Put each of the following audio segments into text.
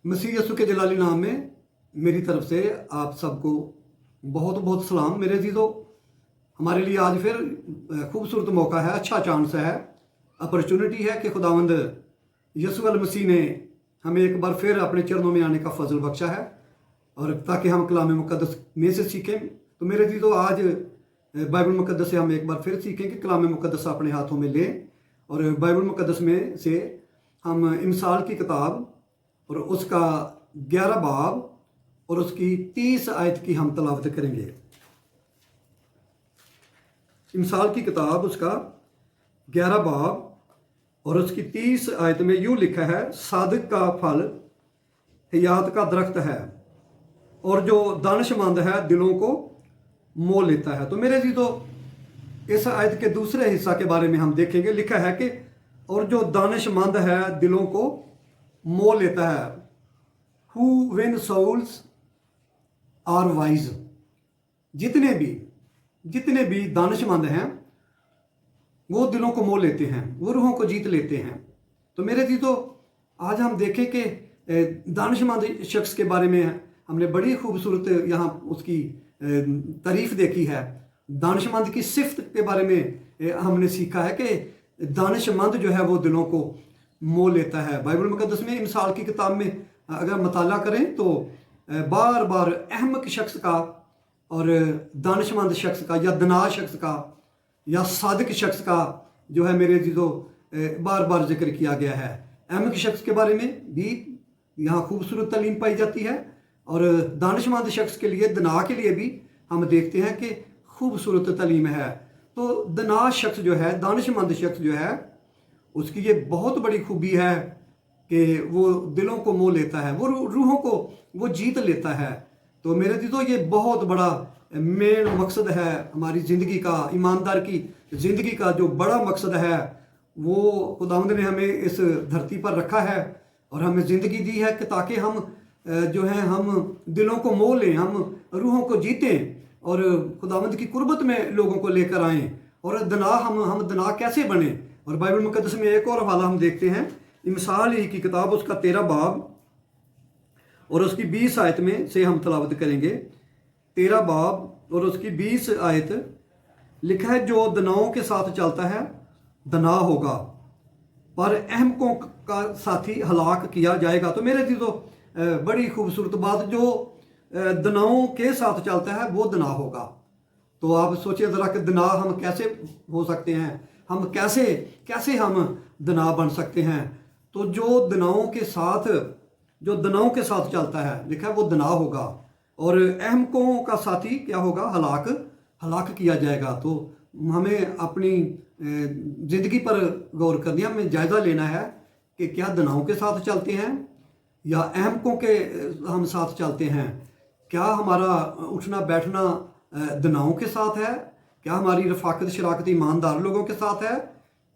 मसीह यसु के जलाली नाम में मेरी तरफ से आप सबको बहुत बहुत सलाम। मेरे अजीज़ों, हमारे लिए आज फिर खूबसूरत मौका है, अच्छा चांस है, अपॉर्चुनिटी है कि खुदावंद यसु अल मसीह ने हमें एक बार फिर अपने चरणों में आने का फजल बख्शा है और ताकि हम कलाम मुक़द्दस में से सीखें। तो मेरे अजीज़ों, आज बाइबल मुक़द्दस से हम एक बार फिर सीखें कि कलाम मुक़द्दस अपने हाथों में लें और बाइबल मुक़द्दस में से हम इमसाल की किताब और उसका 11 बाब और उसकी 30 आयत की हम तलावत करेंगे। इमसाल की किताब उसका 11 बाब और उसकी 30 आयत में यूँ लिखा है, सादिक का फल हयात का दरख्त है और जो दानिशमंद है दिलों को मोल लेता है। तो मेरे जी, तो इस आयत के दूसरे हिस्सा के बारे में हम देखेंगे। लिखा है कि और जो दानिशमंद है दिलों को मोल लेता है, who win souls are wise. जितने भी दानिशमंद हैं वो दिलों को मोल लेते हैं, वो रूहों को जीत लेते हैं। तो मेरे जी, तो आज हम देखें कि दानिशमंद शख्स के बारे में हमने बड़ी खूबसूरत यहाँ उसकी तारीफ देखी है। दानिशमंद की सिफ्त के बारे में हमने सीखा है कि दानिशमंद जो है वो दिलों को मोल लेता है। बाइबल मुक़द्दस में इमसाल की किताब में अगर मताला करें तो बार बार अहमक शख्स का और दानिशमंद शख्स का या दना शख्स का या सादिक शख्स का जो है मेरे जीजों बार बार जिक्र किया गया है। अहमक शख्स के बारे में भी यहाँ खूबसूरत तालीम पाई जाती है और दानिशमंद शख्स के लिए, दना के लिए भी हम देखते हैं कि खूबसूरत तालीम है। तो दना शख्स जो है, दानिशमंद शख्स जो है, उसकी ये बहुत बड़ी खूबी है कि वो दिलों को मोह लेता है, वो रूहों को वो जीत लेता है। तो मेरे दोस्तों, ये बहुत बड़ा मेन मकसद है हमारी ज़िंदगी का, ईमानदार की ज़िंदगी का जो बड़ा मकसद है वो खुदावंद ने हमें इस धरती पर रखा है और हमें ज़िंदगी दी है कि ताकि हम जो है हम दिलों को मोह लें, हम रूहों को जीतें और खुदावंद की कुर्बत में लोगों को लेकर आएँ। और दना हम दना कैसे बने? और बाइबल मुक़द्दस में एक और हवाला हम देखते हैं, इमसाल ही की किताब उसका 13 बाब और उसकी 20 आयत में से हम तलावत करेंगे। 13 बाब और उसकी 20 आयत लिखा है, जो दनाओं के साथ चलता है दना होगा, पर अहमकों का साथी हलाक किया जाएगा। तो मेरे दोस्तों, बड़ी खूबसूरत बात, जो दनाओं के साथ चलता है वो दना होगा। तो आप सोचिए ज़रा कि दना हम कैसे हो सकते हैं, हम कैसे हम दना बन सकते हैं। तो जो दनाओं के साथ चलता है, लिखा है वो दना होगा और अहमकों का साथी क्या होगा? हलाक किया जाएगा। तो हमें अपनी ज़िंदगी पर गौर करनी है, हमें जायज़ा लेना है कि क्या दनाओं के साथ चलते हैं या अहमकों के हम साथ चलते हैं। क्या हमारा उठना बैठना दनाओं के साथ है? क्या हमारी रफाकत शराकत ईमानदार लोगों के साथ है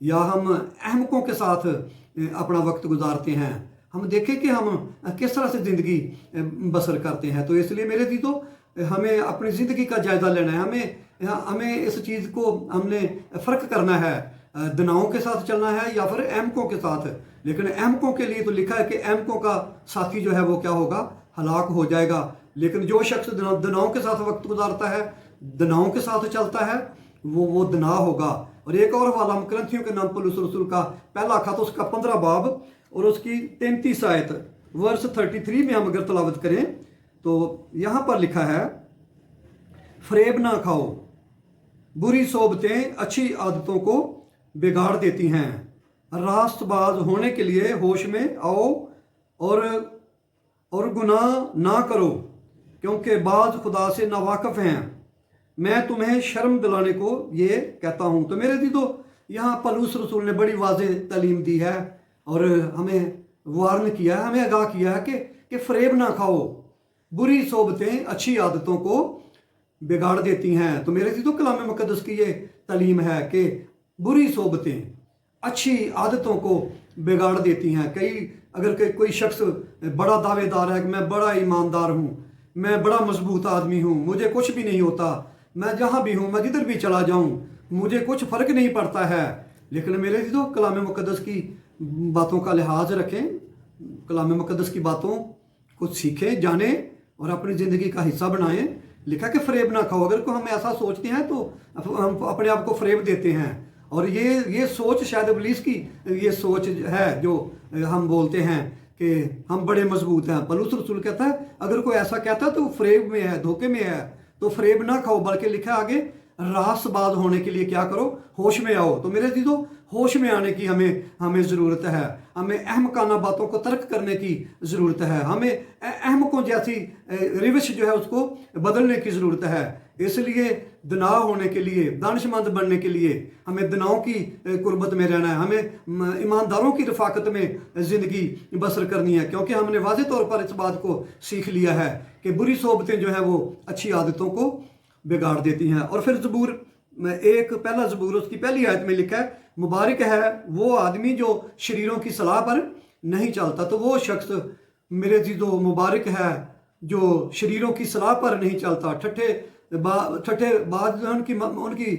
या हम अहमकों के साथ अपना वक्त गुजारते हैं? हम देखें कि हम किस तरह से ज़िंदगी बसर करते हैं। तो इसलिए मेरे दोस्तों, हमें अपनी ज़िंदगी का जायज़ा लेना है, हमें इस चीज़ को हमने फ़र्क करना है, दनाओं के साथ चलना है या फिर अहमकों के साथ। लेकिन अहमकों के लिए तो लिखा है कि अहमकों का साथी जो है वो क्या होगा? हलाक हो जाएगा। लेकिन जो शख्स दनाओं के साथ वक्त गुजारता है, दनाओं के साथ चलता है, वो दना होगा। और एक और हवाला हम करंथियों के नाम पौलुस रसूल का पहला खत उसका 15 बाब और उसकी 33 आयत वर्स 33 में हम अगर तलावत करें तो यहाँ पर लिखा है, फरेब ना खाओ, बुरी सोबतें अच्छी आदतों को बिगाड़ देती हैं, रास्तबाज होने के लिए होश में आओ और गुनाह ना करो, क्योंकि बाज खुदा से नावाकिफ हैं। मैं तुम्हें शर्म दिलाने को ये कहता हूँ। तो मेरे दोस्तों, यहाँ पौलुस रसूल ने बड़ी वाज़ेह तालीम दी है और हमें वार्न किया है, हमें आगाह किया है कि फरेब ना खाओ, बुरी सोबतें अच्छी आदतों को बिगाड़ देती हैं। तो मेरे दोस्तों, कलाम मुक़द्दस की ये तालीम है कि बुरी सोबतें अच्छी आदतों को बिगाड़ देती हैं। अगर कोई शख्स बड़ा दावेदार है कि मैं बड़ा ईमानदार हूँ, मैं बड़ा मजबूत आदमी हूँ, मुझे कुछ भी नहीं होता, मैं जहाँ भी हूँ, मैं जिधर भी चला जाऊँ, मुझे कुछ फ़र्क नहीं पड़ता है। लेकिन मेरे दोस्तों, कलाम मुक़द्दस की बातों का लिहाज रखें, कलाम मुक़द्दस की बातों को सीखें, जानें और अपनी ज़िंदगी का हिस्सा बनाएं। लिखा कि फ़रेब ना खाओ। अगर को हम ऐसा सोचते हैं तो हम अपने आप को फ़रेब देते हैं। और ये सोच शायद इब्लीस की ये सोच है जो हम बोलते हैं कि हम बड़े मजबूत हैं। पौलुस रसूल कहता है अगर कोई ऐसा कहता है तो फ़रेब में है, धोखे में है, तो फ़रेब ना खाओ। बल्कि लिखा आगे रासबाज होने के लिए क्या करो, होश में आओ। तो मेरे अज़ीज़ों, होश में आने की हमें ज़रूरत है। हमें अहमकाना बातों को तर्क करने की ज़रूरत है। हमें अहमकों जैसी रिविश जो है उसको बदलने की ज़रूरत है। इसलिए दना होने के लिए, दानिशमंद बनने के लिए हमें दनाओं की कुर्बत में रहना है। हमें ईमानदारों की रफाकत में ज़िंदगी बसर करनी है, क्योंकि हमने वाज़ेह तौर पर इस बात को सीख लिया है कि बुरी सोबतें जो है वो अच्छी आदतों को बिगाड़ देती हैं। और फिर ज़बूर पहला ज़बूर उसकी पहली आयत में लिखा है, मुबारक है वो आदमी जो शरीरों की सलाह पर नहीं चलता। तो वो शख्स मेरे अज़ीज़ों मुबारक है जो शरीरों की सलाह पर नहीं चलता, ठट्ठेबाज उनकी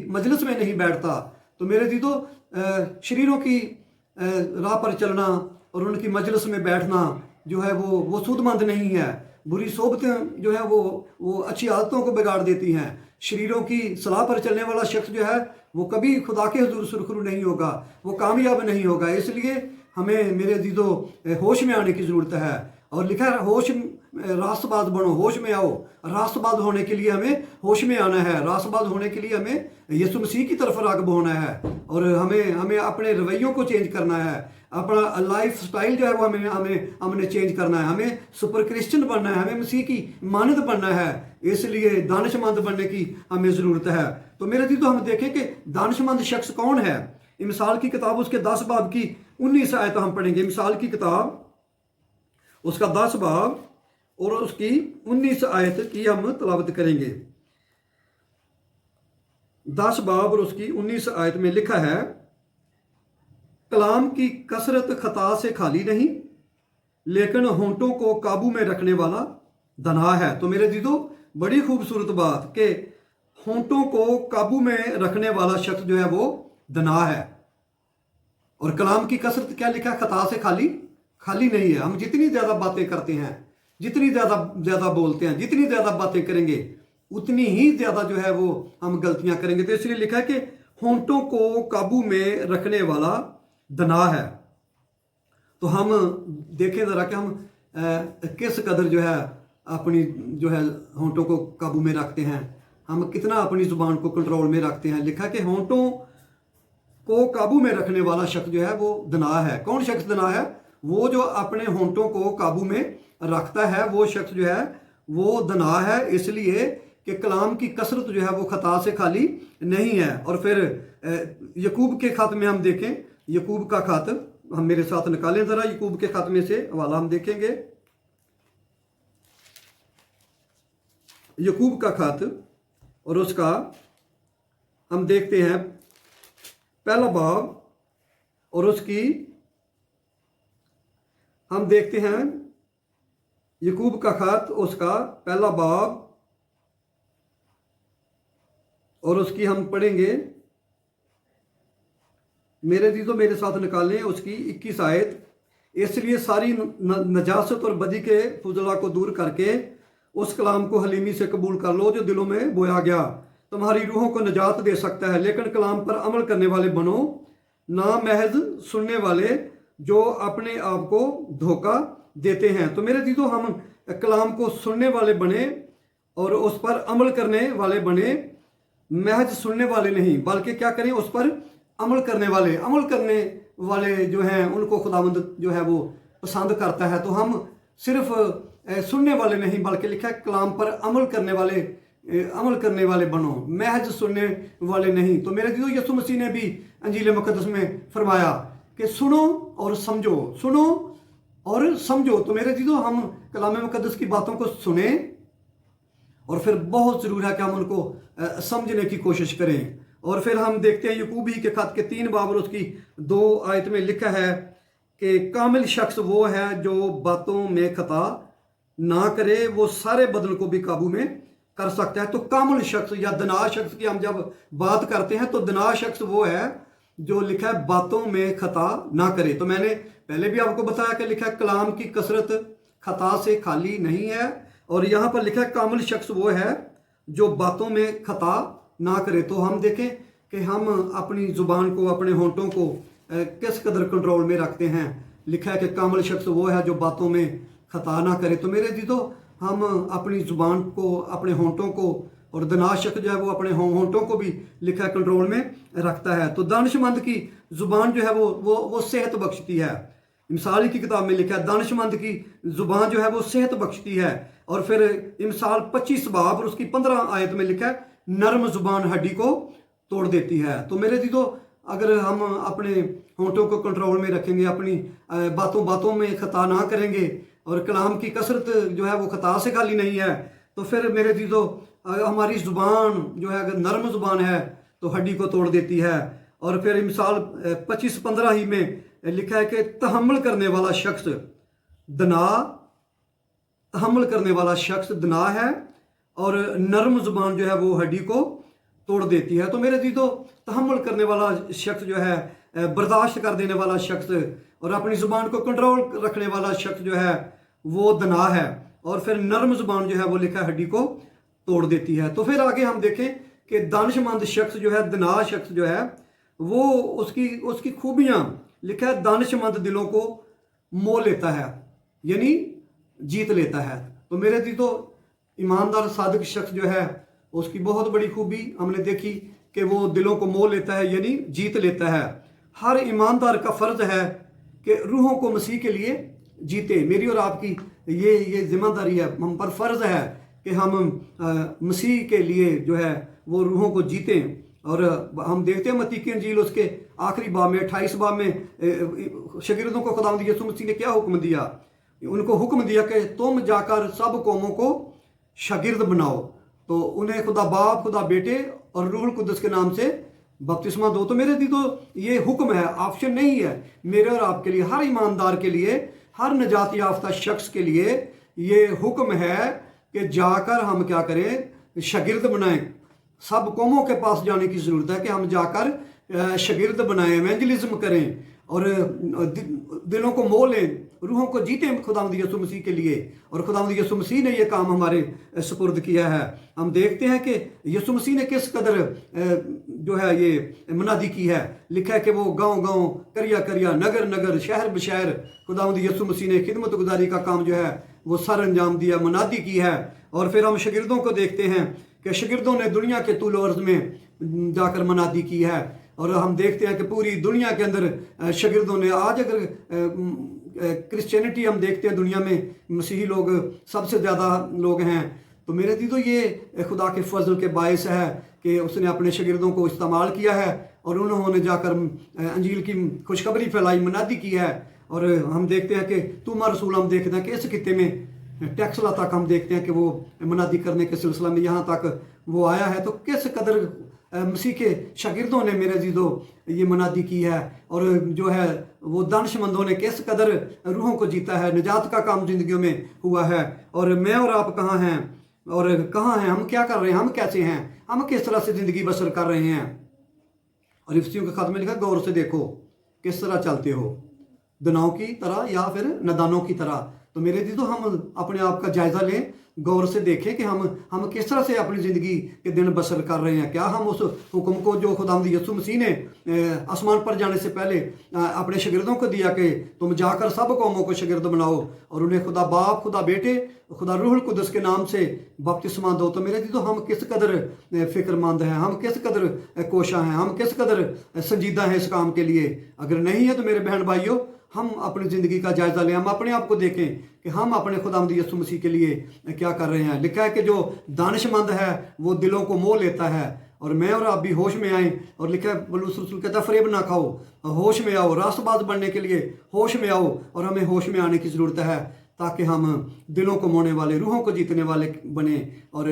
मजलिस में नहीं बैठता। तो मेरे अज़ीज़ों, शरीरों की राह पर चलना और उनकी मजलिस में बैठना जो है वो सूदमंद नहीं है। बुरी सोबतें जो है वो अच्छी आदतों को बिगाड़ देती हैं। शरीरों की सलाह पर चलने वाला शख्स जो है वो कभी खुदा के हुजूर सुरखरू नहीं होगा, वो कामयाब नहीं होगा। इसलिए हमें मेरे अज़ीज़ों होश में आने की ज़रूरत है। और लिखा है होश रास्तबाज बनो, होश में आओ। रास्तबाज होने के लिए हमें होश में आना है। रास्तबाज होने के लिए हमें यीशु मसीह की तरफ राग़िब होना है। और हमें अपने रवैयों को चेंज करना है। अपना लाइफ स्टाइल जो है वो हमने चेंज करना है। हमें सुपर क्रिश्चियन बनना है, हमें मसीह की मानद बनना है। इसलिए दानिशमंद बनने की हमें ज़रूरत है। तो मेरे जी, तो हम देखें कि दानिशमंद शख्स कौन है। मिसाल की किताब उसके 10 बाब की 19 आयत हम पढ़ेंगे। मिसाल की किताब उसका 10 बाब और उसकी 19 आयत की हम तलावत करेंगे। 10 बाब और उसकी 19 आयत में लिखा है, कलाम की कसरत खता से खाली नहीं, लेकिन होंठों को काबू में रखने वाला दना है। तो मेरे दीदो, बड़ी खूबसूरत बात कि होंठों को काबू में रखने वाला शख्स जो है वो दना है। और कलाम की कसरत क्या लिखा है, खता से खाली नहीं है। हम जितनी ज़्यादा बातें करते हैं, जितनी ज़्यादा बोलते हैं, जितनी ज़्यादा बातें करेंगे उतनी ही ज़्यादा जो है वो हम गलतियां करेंगे। तो इसलिए लिखा है कि होंठों को काबू में रखने वाला दना है। तो हम देखें ज़रा कि हम किस कदर जो है अपनी जो है होंठों को काबू में रखते हैं, हम कितना अपनी ज़ुबान को कंट्रोल में रखते हैं। लिखा कि होंठों को काबू में रखने वाला शख्स जो है वो दना है। कौन शख्स दना है? वो जो अपने होंठों को काबू में रखता है, वो शख्स जो है वो दना है। इसलिए कि कलाम की कसरत जो है वो खता से खाली नहीं है। और फिर यकूब के खत में हम देखें, यकूब का खत हम मेरे साथ निकालें ज़रा। यकूब के खत में से हवाला हम देखेंगे। यकूब का खत और उसका हम देखते हैं पहला बाब और उसकी हम देखते हैं यकूब का खत उसका पहला बाब और उसकी हम पढ़ेंगे। मेरे दीदों मेरे साथ निकालें उसकी 21 आयत। इसलिए सारी नजासत और बदी के फुजला को दूर करके उस कलाम को हलीमी से कबूल कर लो जो दिलों में बोया गया, तुम्हारी रूहों को निजात दे सकता है। लेकिन कलाम पर अमल करने वाले बनो, ना महज सुनने वाले जो अपने आप को धोखा देते हैं। तो मेरे दीदों, हम कलाम को सुनने वाले बने और उस पर अमल करने वाले बने, महज सुनने वाले नहीं बल्कि क्या करें, उस पर अमल करने वाले। अमल करने वाले जो हैं उनको खुदावंद जो है वो पसंद करता है। तो हम सिर्फ सुनने वाले नहीं बल्कि लिखा है कलाम पर अमल करने वाले बनो, महज सुनने वाले नहीं। तो मेरे दीदों, यीशु मसीह ने भी अंजील मुक़द्दस में फरमाया कि सुनो और समझो, सुनो और समझो। तो मेरे दीदों, हम कलाम मुक़द्दस की बातों को सुने और फिर बहुत ज़रूर है कि हम उनको समझने की कोशिश करें। और फिर हम देखते हैं यकूब ही के खत के 3 बाब और उसकी 2 आयत में लिखा है कि कामिल शख्स वो है जो बातों में खता ना करे, वो सारे बदन को भी काबू में कर सकता है। तो कामिल शख्स या दना शख्स की हम जब बात करते हैं तो दना शख्स वो है जो लिखा है बातों में खता ना करे। तो मैंने पहले भी आपको बताया कि लिखा है कलाम की कसरत खता से खाली नहीं है, और यहाँ पर लिखा है कामिल शख्स वो है जो बातों में खता ना करे। तो हम देखें कि हम अपनी ज़ुबान को, अपने होंठों को किस कदर कंट्रोल में रखते हैं। लिखा है कि कामिल शख्स वो है जो बातों में खता ना करे। तो मेरे जीतो, हम अपनी ज़ुबान को, अपने होंठों को, और दानिश शख्स जो है वो अपने होंठों को भी लिखा है कंट्रोल में रखता है। तो दानिशमंद की ज़ुबान जो है वो सेहत बख्शती है। इमसाल की किताब में लिखा है दानिशमंद की ज़ुबान जो है वो सेहत बख्शती है। और फिर इमसाल 25 बाब और उसकी 15 आयत में लिखा है नरम ज़ुबान हड्डी को तोड़ देती है। तो मेरे जीतो, अगर हम अपने होंठों को कंट्रोल में रखेंगे, अपनी बातों बातों में खता ना करेंगे, और कलाम की कसरत जो है वो खता से खाली नहीं है, तो फिर मेरे जीतो हमारी ज़ुबान जो है अगर नरम ज़ुबान है तो हड्डी को तोड़ देती है। और फिर मिसाल 25-15 ही में लिखा है कि तहम्मुल करने वाला शख्स दना, तहम्मुल करने वाला शख्स दना है, और नरम ज़ुबान जो है वो हड्डी को तोड़ देती है। तो मेरे जीतो, तहम्मुल करने वाला शख्स जो है, बर्दाश्त कर देने वाला शख्स, और अपनी ज़ुबान को कंट्रोल रखने वाला शख्स जो है वो दना है, और फिर नरम ज़ुबान जो है वो लिखा है हड्डी को तोड़ देती है। तो फिर आगे हम देखें कि दानिशमंद शख्स जो है, दना शख्स जो है वो उसकी खूबियाँ लिखा है दानिशमंद दिलों को मोह लेता है, यानी जीत लेता है। तो मेरे जीतो, ईमानदार सादिक शख्स जो है उसकी बहुत बड़ी खूबी हमने देखी कि वो दिलों को मोह लेता है, यानी जीत लेता है। हर ईमानदार का फ़र्ज है कि रूहों को मसीह के लिए जीते। मेरी और आपकी ये जिम्मेदारी है, हम पर फ़र्ज है कि हम मसीह के लिए जो है वो रूहों को जीतें। और हम देखते हैं मत्ती की इंजील उसके आखिरी बाब में 28 बाब में शागिर्दों को खुदावंद यीशु मसीह ने क्या हुक्म दिया? उनको हुक्म दिया कि तुम जाकर सब कौमों को शागिर्द बनाओ, तो उन्हें खुदा बाप, खुदा बेटे और रूहुल कुद्दस के नाम से बपतिस्मा दो। तो मेरे दी तो ये हुक्म है, ऑप्शन नहीं है। मेरे और आपके लिए, हर ईमानदार के लिए, हर नजात याफ्ता शख्स के लिए ये हुक्म है कि जाकर हम क्या करें? शागिर्द बनाएं। सब कौमों के पास जाने की ज़रूरत है कि हम जाकर शागिर्द बनाएं, एवेंजलिज्म करें, और दिलों को मोह लें, रूहों को जीतें खुदावंद यीशु मसीह के लिए। और खुदावंद यीशु मसीह ने ये काम हमारे सुपुर्द किया है। हम देखते हैं कि यीशु मसीह ने किस कदर जो है ये मुनादी की है। लिखा है कि वो गांव-गांव, करिया-करिया, नगर-नगर, शहर-बशहर खुदावंद यीशु मसीह ने खिदमत गुजारी का काम जो है वो सर अंजाम दिया, मुनादी की है। और फिर हम शागिर्दों को देखते हैं कि शागिर्दों ने दुनिया के तूल अर्ज़ में जाकर मुनादी की है। और हम देखते हैं कि पूरी दुनिया के अंदर शागिर्दों ने, आज अगर क्रिश्चियनिटी हम देखते हैं दुनिया में, मसीही लोग सबसे ज़्यादा लोग हैं। तो मेरे दी तो ये खुदा के फजल के बायस है कि उसने अपने शागिर्दों को इस्तेमाल किया है और उन्होंने जाकर अंजील की खुशखबरी फैलाई, मुनादी की है। और हम देखते हैं कि तुम रसूल, हम देखते हैं कि इस खित्ते में टेक्सला तक हम देखते हैं कि वो मुनादी करने के सिलसिला में यहाँ तक वो आया है। तो किस कदर मसीह के शागिर्दों ने मेरे जीदो ये मुनादी की है, और जो है वो दानिशमंदों ने किस कदर रूहों को जीता है, निजात का काम जिंदगियों में हुआ है। और मैं और आप कहाँ हैं, और कहाँ हैं, हम क्या कर रहे हैं, हम कैसे हैं, हम किस तरह से ज़िंदगी बसर कर रहे हैं। और इफ्सियों के खत में लिखा, गौर से देखो किस तरह चलते हो, दनाओं की तरह या फिर नदानों की तरह। तो मेरे जीदो, हम अपने आप का जायज़ा लें, गौर से देखें कि हम किस तरह से अपनी ज़िंदगी के दिन बसर कर रहे हैं। क्या हम उस हुक्म को जो खुदावंद यीशु मसीह ने आसमान पर जाने से पहले अपने शागिर्दों को दिया कि तुम जाकर सब कौमों को शागिर्द बनाओ और उन्हें खुदा बाप, खुदा बेटे, खुदा रूहुल कुद्दस के नाम से बपतिस्मा दो। तो मेरे जीदो, हम किस कदर फ़िक्रमंद हैं, हम किस कदर कोशा हैं, हम किस कदर संजीदा हैं इस काम के लिए। अगर नहीं है तो मेरे बहन भाइयों, हम अपनी ज़िंदगी का जायज़ा लें, हम अपने आप को देखें कि हम अपने खुदावंद यीशु मसीह के लिए क्या कर रहे हैं। लिखा है कि जो दानिशमंद है वो दिलों को मोह लेता है। और मैं और आप भी होश में आएँ। और लिखा है, पौलुस रसूल कहता है, फरेब ना खाओ, होश में आओ, रास्तबाज बनने के लिए होश में आओ। और हमें होश में आने की ज़रूरत है ताकि हम दिलों को मोहने वाले, रूहों को जीतने वाले बने, और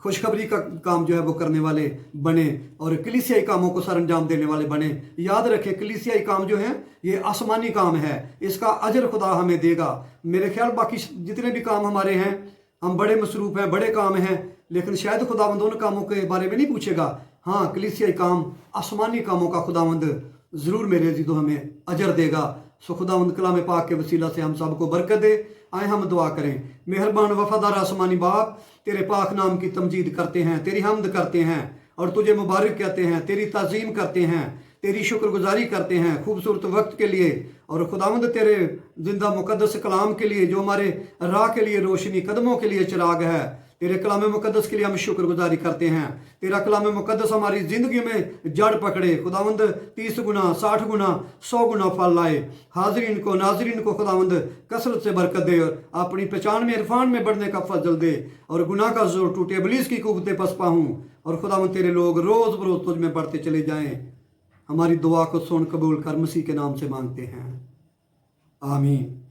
खुशखबरी का काम जो है वो करने वाले बने, और कलीसियाई कामों को सर अंजाम देने वाले बने। याद रखें, कलीसियाई काम जो है ये आसमानी काम है, इसका अजर खुदा हमें देगा। मेरे ख्याल बाकी जितने भी काम हमारे हैं, हम बड़े मसरूफ़ हैं, बड़े काम हैं, लेकिन शायद खुदावंद उन कामों के बारे में नहीं पूछेगा। हाँ, कलीसियाई काम, आसमानी कामों का खुदावंद ज़रूर मेरे जीदो हमें अजर देगा। सो खुदावंद कलाम पाक के वसीला से हम सबको बरकत दे। आए हम दुआ करें। मेहरबान वफादार आसमानी बाप, तेरे पाक नाम की तमजीद करते हैं, तेरी हमद करते हैं और तुझे मुबारक कहते हैं, तेरी ताज़ीम करते हैं, तेरी शुक्रगुजारी करते हैं खूबसूरत वक्त के लिए और खुदावंद तेरे जिंदा मुकद्दस कलाम के लिए जो हमारे राह के लिए रोशनी, कदमों के लिए चिराग है। तेरे कलाम मुकद्दस के लिए हम शुक्रगुजारी करते हैं। तेरा कलाम मुकद्दस हमारी ज़िंदगी में जड़ पकड़े खुदावंद, 30 गुना, 60 गुना, 100 गुना फल लाए। हाजरीन को, नाजरीन को खुदावंद कसरत से बरकत दे और अपनी पहचान में, इरफान में बढ़ने का फजल दे और गुनाह का जोर टूटे, इब्लीस की कुव्वतें पसपा हूँ और खुदावंद तेरे लोग रोज़ बरोज़ तुझ में बढ़ते चले जाएं। हमारी दुआ को सुन कबूल कर, मसीह के नाम से मांगते हैं, आमीन।